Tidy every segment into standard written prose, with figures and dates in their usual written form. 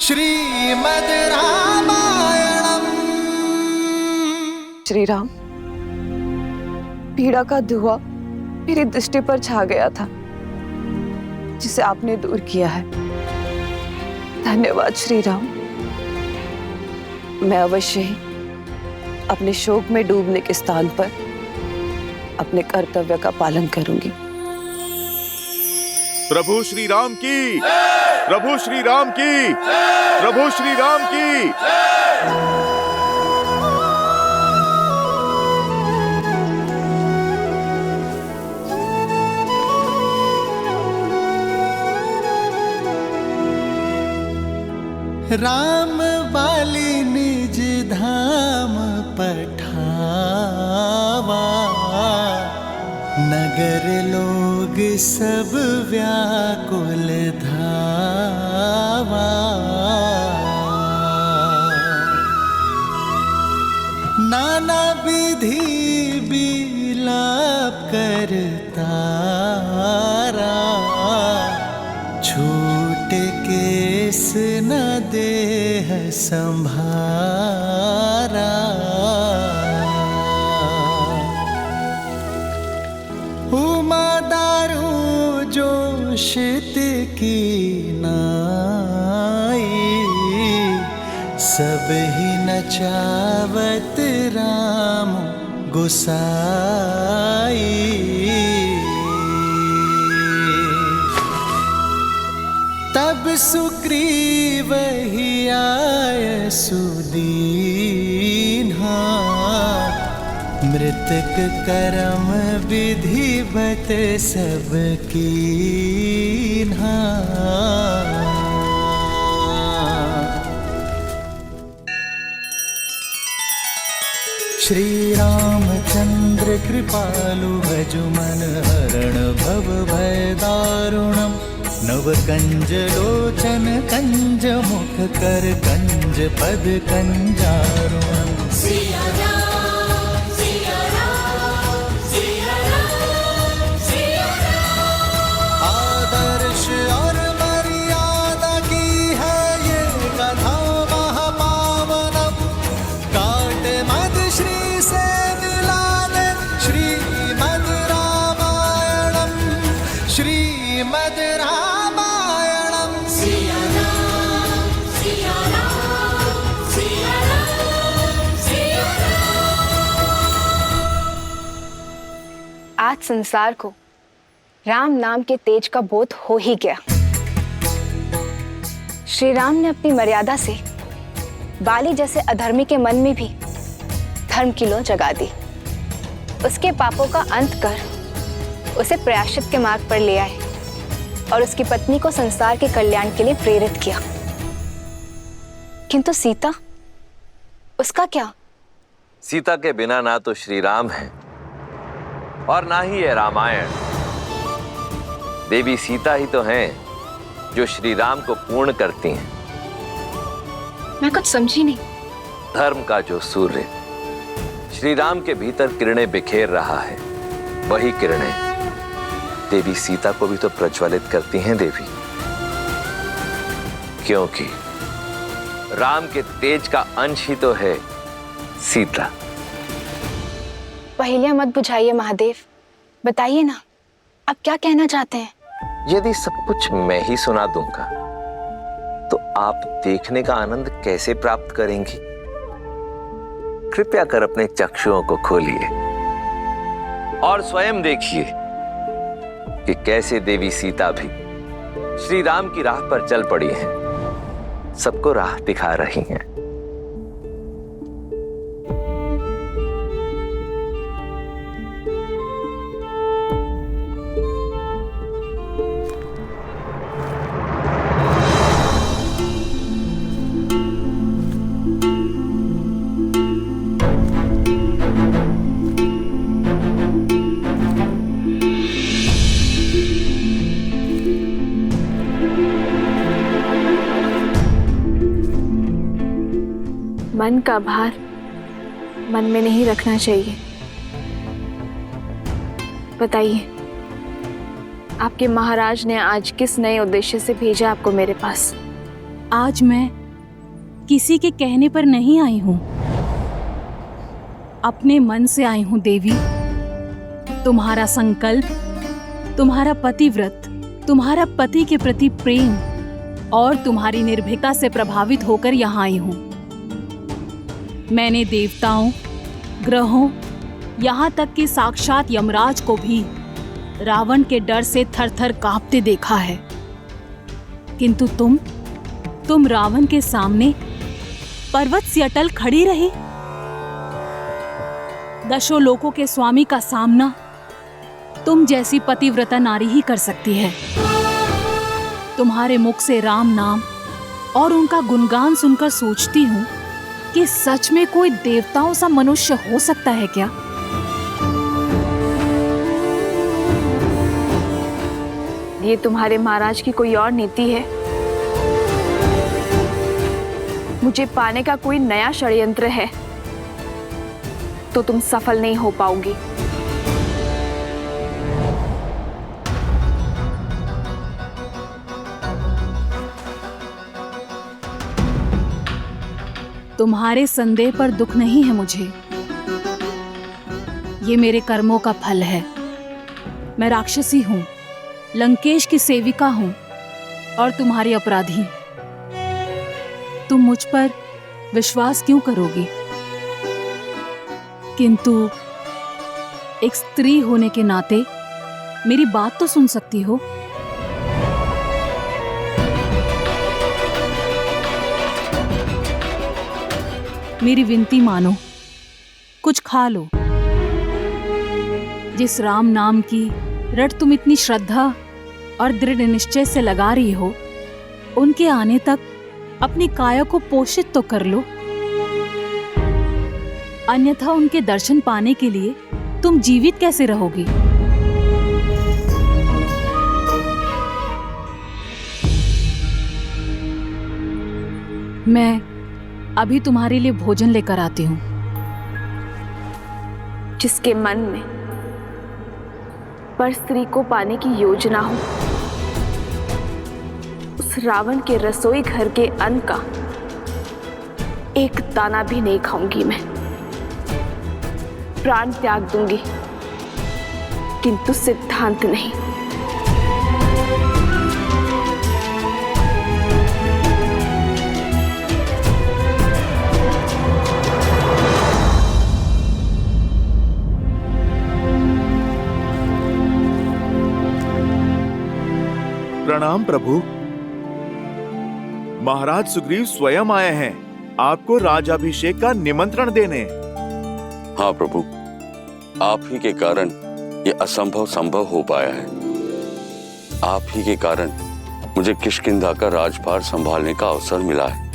श्रीमद् रामायणम्। श्री राम, पीड़ा का धुआं मेरी दृष्टि पर छा गया था, जिसे आपने दूर किया है। धन्यवाद श्री राम। मैं अवश्य ही अपने शोक में डूबने के स्थान पर अपने कर्तव्य का पालन करूंगी। प्रभु श्री राम की, प्रभु श्री राम की, प्रभु श्री राम की। राम वाली निज धाम पठावा, नगर लोग सब व्याकुल धावा। नाना विधि विलाप करता, छूट केस न देह संभारा। उमा दारू जोशित की नाई, सब ही नचावत राम गुसाई। तब सुग्रीव ही आय सुदीन्हा, मृतक करम विधिवत सब कीन्हा। श्री रामचंद्र कृपालु भजु मन हरण भव भय दारुणम्। नव कंज लोचन कंज मुख कर कंज पद कंजारुणम्। आदर्श और मर्यादा की है ये कथा महापावनम्। काट मद श्री से मिलाने श्रीमद् रामायणम्। श्रीमद् आज संसार को राम नाम के तेज का बोध हो ही गया। श्री राम ने अपनी मर्यादा से बाली जैसे अधर्मी के मन में भी धर्म की लौ जगा दी। उसके पापों का अंत कर उसे प्रायश्चित के मार्ग पर ले आए और उसकी पत्नी को संसार के कल्याण के लिए प्रेरित किया। किंतु सीता, उसका क्या? सीता के बिना ना तो श्री राम है और ना ही है रामायण। देवी सीता ही तो हैं जो श्री राम को पूर्ण करती हैं। मैं कुछ समझी नहीं। धर्म का जो सूर्य श्री राम के भीतर किरणें बिखेर रहा है, वही किरणें देवी सीता को भी तो प्रज्वलित करती हैं देवी। क्योंकि राम के तेज का अंश ही तो है सीता। पहेलियां मत बुझाइए महादेव, बताइए ना, आप क्या कहना चाहते हैं? यदि सब कुछ मैं ही सुना दूंगा तो आप देखने का आनंद कैसे प्राप्त करेंगी? कृपया कर अपने चक्षुओं को खोलिए और स्वयं देखिए कि कैसे देवी सीता भी श्री राम की राह पर चल पड़ी हैं, सबको राह दिखा रही हैं। मन का भार मन में नहीं रखना चाहिए। बताइए, आपके महाराज ने आज किस नए उद्देश्य से भेजा आपको मेरे पास? आज मैं किसी के कहने पर नहीं आई हूं, अपने मन से आई हूं देवी। तुम्हारा संकल्प, तुम्हारा पतिव्रत, तुम्हारा पति के प्रति प्रेम और तुम्हारी निर्भीकता से प्रभावित होकर यहाँ आई हूं। मैंने देवताओं, ग्रहों, यहाँ तक कि साक्षात यमराज को भी रावण के डर से थर-थर कांपते देखा है, किंतु तुम रावण के सामने पर्वत सी अटल खड़ी रही। दशों लोकों के स्वामी का सामना तुम जैसी पतिव्रता नारी ही कर सकती है। तुम्हारे मुख से राम नाम और उनका गुणगान सुनकर सोचती हूँ कि सच में कोई देवताओं सा मनुष्य हो सकता है क्या? ये तुम्हारे महाराज की कोई और नीति है? मुझे पाने का कोई नया षड्यंत्र है तो तुम सफल नहीं हो पाओगी। तुम्हारे संदेह पर दुख नहीं है मुझे। ये मेरे कर्मों का फल है। मैं राक्षसी हूं, लंकेश की सेविका हूं और तुम्हारी अपराधी। तुम मुझ पर विश्वास क्यों करोगी? किंतु एक स्त्री होने के नाते मेरी बात तो सुन सकती हो। मेरी विनती मानो, कुछ खा लो। जिस राम नाम की रट तुम इतनी श्रद्धा और दृढ़ निश्चय से लगा रही हो, उनके आने तक अपनी काया को पोषित तो कर लो, अन्यथा उनके दर्शन पाने के लिए तुम जीवित कैसे रहोगी? मैं अभी तुम्हारे लिए भोजन लेकर आती हूँ। जिसके मन में पर स्त्री को पाने की योजना हो, उस रावण के रसोई घर के अन्न का एक दाना भी नहीं खाऊंगी मैं। प्राण त्याग दूंगी, किंतु सिद्धांत नहीं। प्रणाम प्रभु। महाराज सुग्रीव स्वयं आए हैं आपको राजाभिषेक का निमंत्रण देने। हाँ प्रभु, आप ही के कारण ये असंभव संभव हो पाया है। आप ही के कारण मुझे किष्किंधा का राजभार संभालने का अवसर मिला है।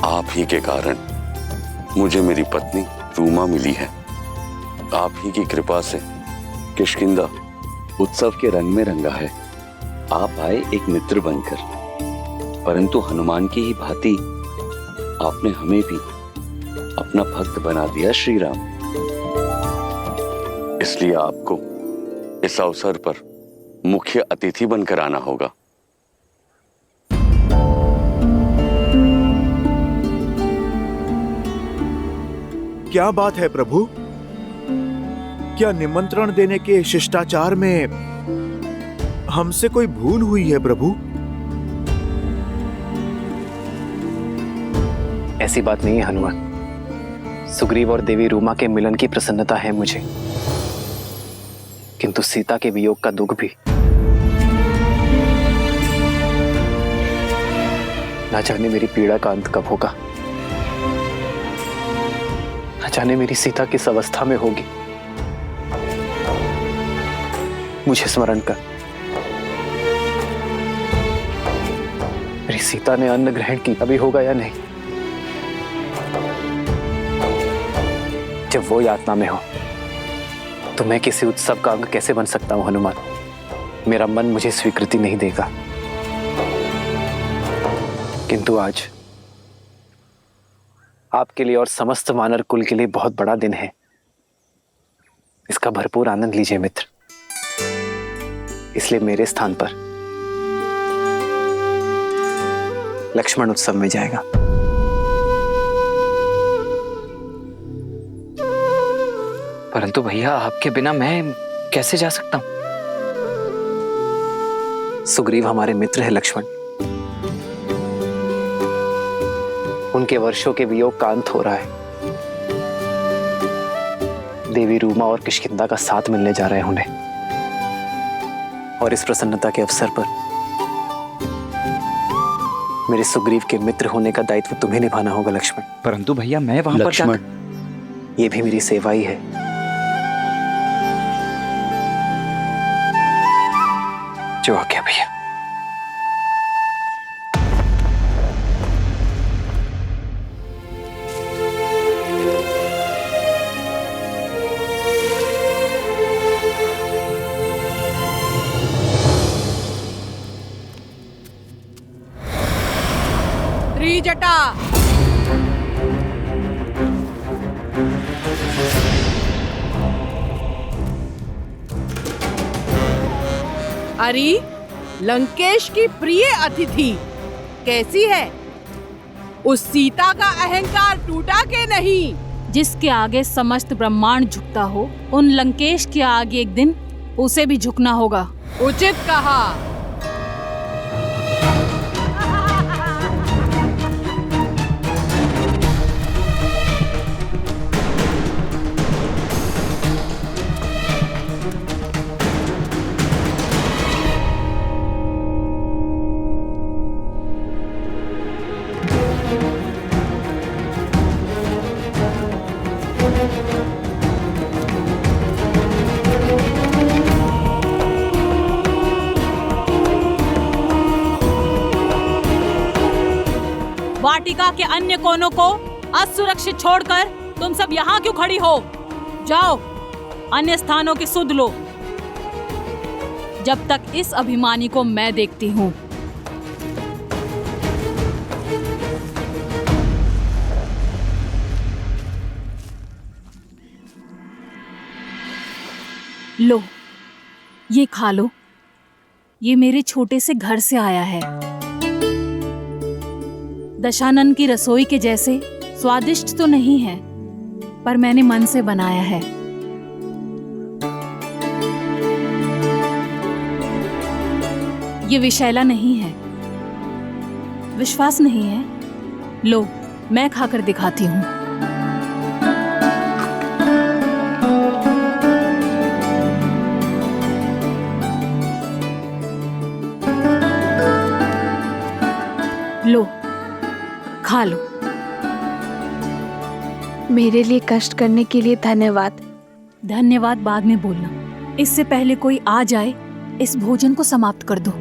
आप ही के कारण मुझे मेरी पत्नी रूमा मिली है। आप ही की कृपा से किष्किंधा उत्सव के रंग में रंगा है। आप आए एक मित्र बनकर, परंतु हनुमान की ही भांति आपने हमें भी अपना भक्त बना दिया श्री राम। इसलिए आपको इस अवसर पर मुख्य अतिथि बनकर आना होगा। क्या बात है प्रभु? क्या निमंत्रण देने के शिष्टाचार में हमसे कोई भूल हुई है प्रभु? ऐसी बात नहीं है हनुमान। सुग्रीव और देवी रूमा के मिलन की प्रसन्नता है मुझे, किंतु सीता के वियोग का दुख भी। ना जाने मेरी पीड़ा का अंत कब होगा, ना जाने मेरी सीता किस अवस्था में होगी। मुझे स्मरण कर, मेरी सीता ने अन्न ग्रहण किया भी होगा या नहीं? जब वो यातना में हो तो मैं किसी उत्सव का अंग कैसे बन सकता हूं हनुमान? मेरा मन मुझे स्वीकृति नहीं देगा। किंतु आज आपके लिए और समस्त वानर कुल के लिए बहुत बड़ा दिन है। इसका भरपूर आनंद लीजिए मित्र। इसलिए मेरे स्थान पर लक्ष्मण उत्सव में जाएगा। परंतु भैया आपके बिना मैं कैसे जा सकता हूं? सुग्रीव हमारे मित्र है लक्ष्मण। उनके वर्षों के वियोग का अंत हो रहा है। देवी रूमा और किष्किंधा का साथ मिलने जा रहे हैं उन्हें, और इस प्रसन्नता के अवसर पर मेरे सुग्रीव के मित्र होने का दायित्व तुम्हें निभाना होगा लक्ष्मण। परंतु भैया मैं वहां पर लक्ष्मण, ये भी मेरी सेवा ही है। जो आज्ञा भैया। त्रिजटा, अरे लंकेश की प्रिय अतिथि कैसी है? उस सीता का अहंकार टूटा के नहीं? जिसके आगे समस्त ब्रह्मांड झुकता हो, उन लंकेश के आगे एक दिन उसे भी झुकना होगा। उचित कहा। वाटिका के अन्य कोनों को असुरक्षित छोड़कर तुम सब यहाँ क्यों खड़ी हो? जाओ अन्य स्थानों की सुध लो, जब तक इस अभिमानी को मैं देखती हूँ। लो, ये खा लो। ये मेरे छोटे से घर से आया है। दशानन की रसोई के जैसे स्वादिष्ट तो नहीं है, पर मैंने मन से बनाया है। ये विषैला नहीं है। विश्वास नहीं है? लो, मैं खाकर दिखाती हूँ। लो, खा लो। मेरे लिए कष्ट करने के लिए धन्यवाद। धन्यवाद बाद में बोलना। इससे पहले कोई आ जाए, इस भोजन को समाप्त कर दो।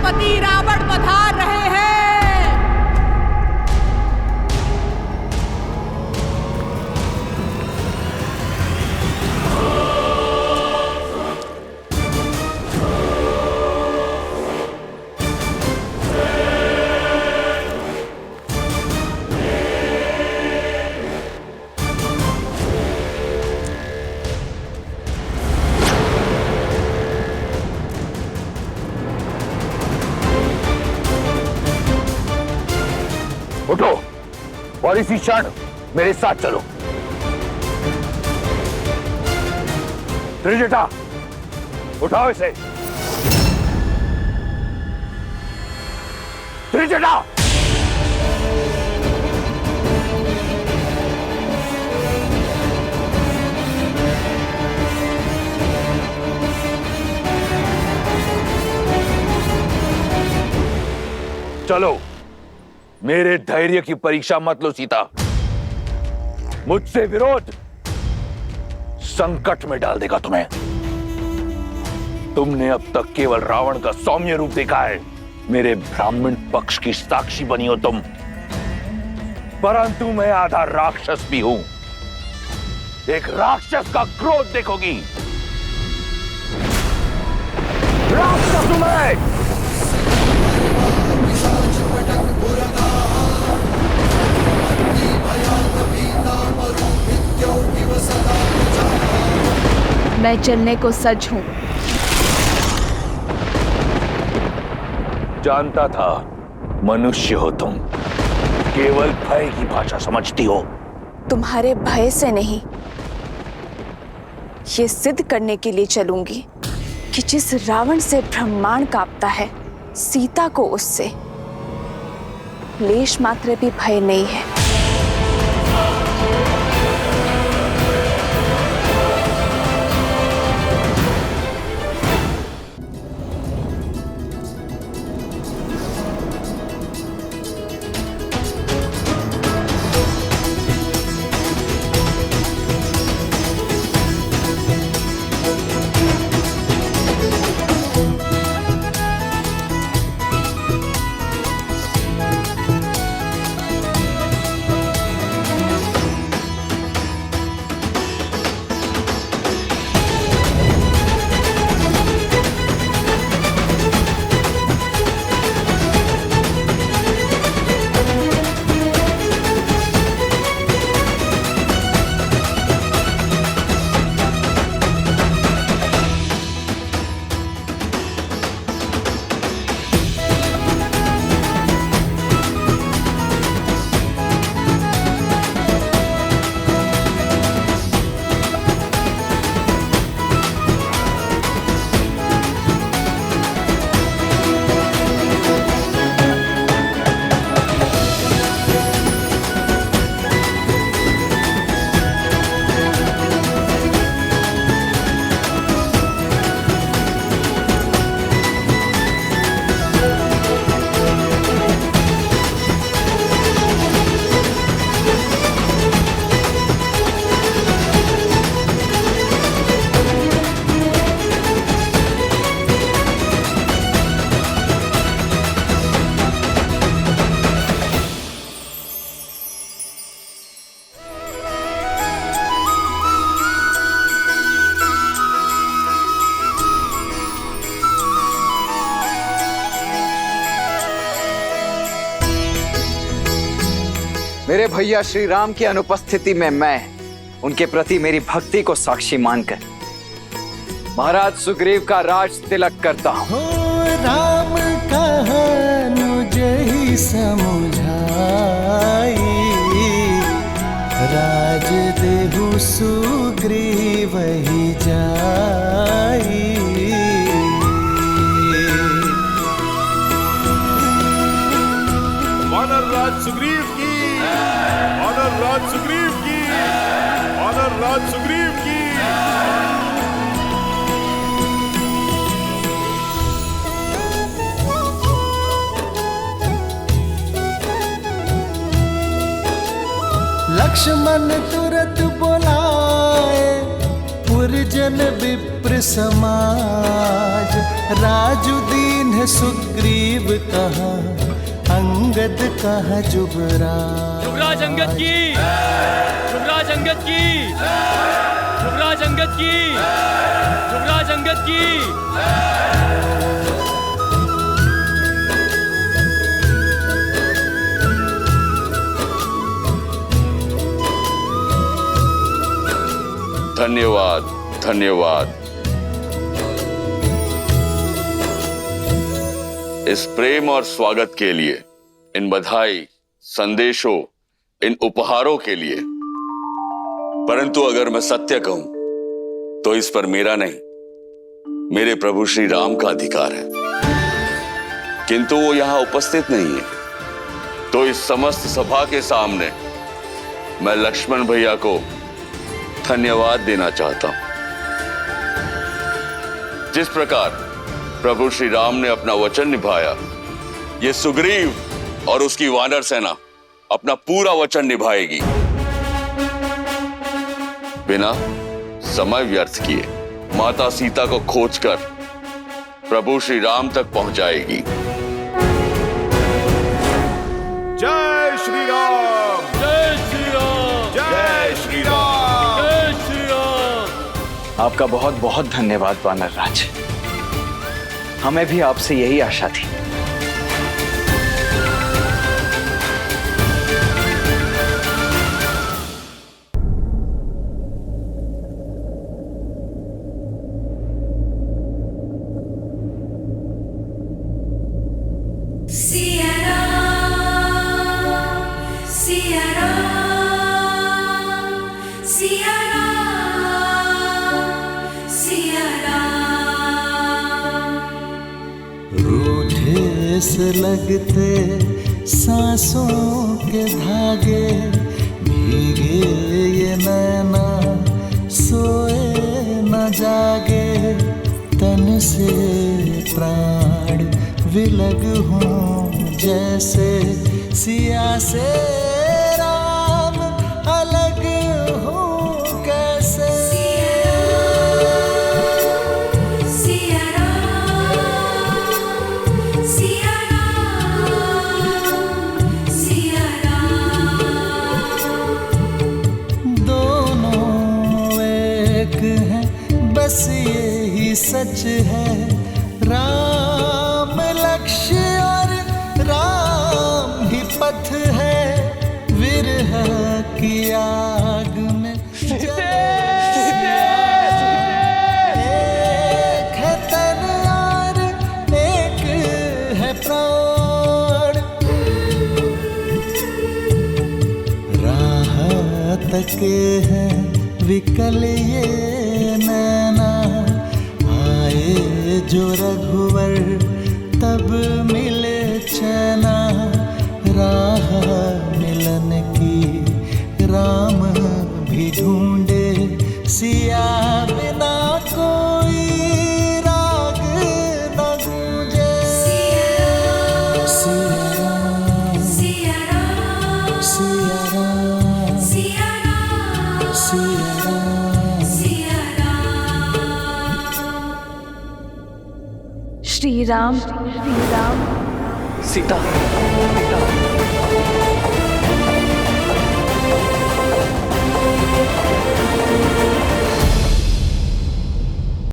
पति रावण पधार रहे हैं। उठो और इसी क्षण मेरे साथ चलो। त्रिजटा, उठाओ इसे। त्रिजटा, चलो। मेरे धैर्य की परीक्षा मत लो सीता। मुझसे विरोध संकट में डाल देगा तुम्हें। तुमने अब तक केवल रावण का सौम्य रूप देखा है। मेरे ब्राह्मण पक्ष की साक्षी बनी हो तुम। परंतु मैं आधा राक्षस भी हूं। एक राक्षस का क्रोध देखोगी। राक्षस हूं मैं। मैं चलने को सज्ज हूं। जानता था मनुष्य हो तुम, केवल भय की भाषा समझती हो। तुम्हारे भय से नहीं, ये सिद्ध करने के लिए चलूंगी कि जिस रावण से ब्रह्मांड कांपता है, सीता को उससे लेश मात्र भी भय नहीं है। मेरे भैया श्री राम की अनुपस्थिति में मैं उनके प्रति मेरी भक्ति को साक्षी मानकर महाराज सुग्रीव का राज तिलक करता हूँ। हो राम कहनु जहि समुझाई, राज देहु सुग्रीव ही जाई। वानर राज सुग्रीव की, वानर राज सुग्रीव की, वानर राज सुग्रीव की। लक्ष्मण तुरत बोलाए, पुरजन विप्र समाज। राजु दीन सुग्रीव कहा, अंगद कहा जुबराज। जुबराज अंगद की, जुबराज अंगद की, जुबराज अंगद की, जुबराज अंगद की। धन्यवाद, धन्यवाद। इस प्रेम और स्वागत के लिए, इन बधाई, संदेशों, इन उपहारों के लिए। परंतु अगर मैं सत्य कहूं तो इस पर मेरा नहीं, मेरे प्रभु श्री राम का अधिकार है। किंतु वो यहां उपस्थित नहीं है, तो इस समस्त सभा के सामने मैं लक्ष्मण भैया को धन्यवाद देना चाहता हूं। जिस प्रकार प्रभु श्री राम ने अपना वचन निभाया, ये सुग्रीव और उसकी वानर सेना अपना पूरा वचन निभाएगी, बिना समय व्यर्थ किए माता सीता को खोजकर प्रभु श्री राम तक पहुंचाएगी। जय श्री राम। आपका बहुत बहुत धन्यवाद वानर राज। हमें भी आपसे यही आशा थी। रूठे से लगते सांसों के धागे, भीगे ये नैना सोए न जागे, तन से प्राण विलग हों जैसे सिया से राम अलग हों कैसे। दोनों एक हैं बस यही सच है, राम लक्ष्य और राम ही पथ है, विरह की आग में जले एक है तन और एक है प्राण। राह तके हैं विकल ये नैना, आए जो रघुवर तब मिले चैना, राह मिलन की राम भी ढूंढे, सिया बिना कोई राग न गूंजे। सिया राम, सिया राम, सिया राम, सिया राम, सिया राम, सिया राम। श्री राम, श्री राम। सीता।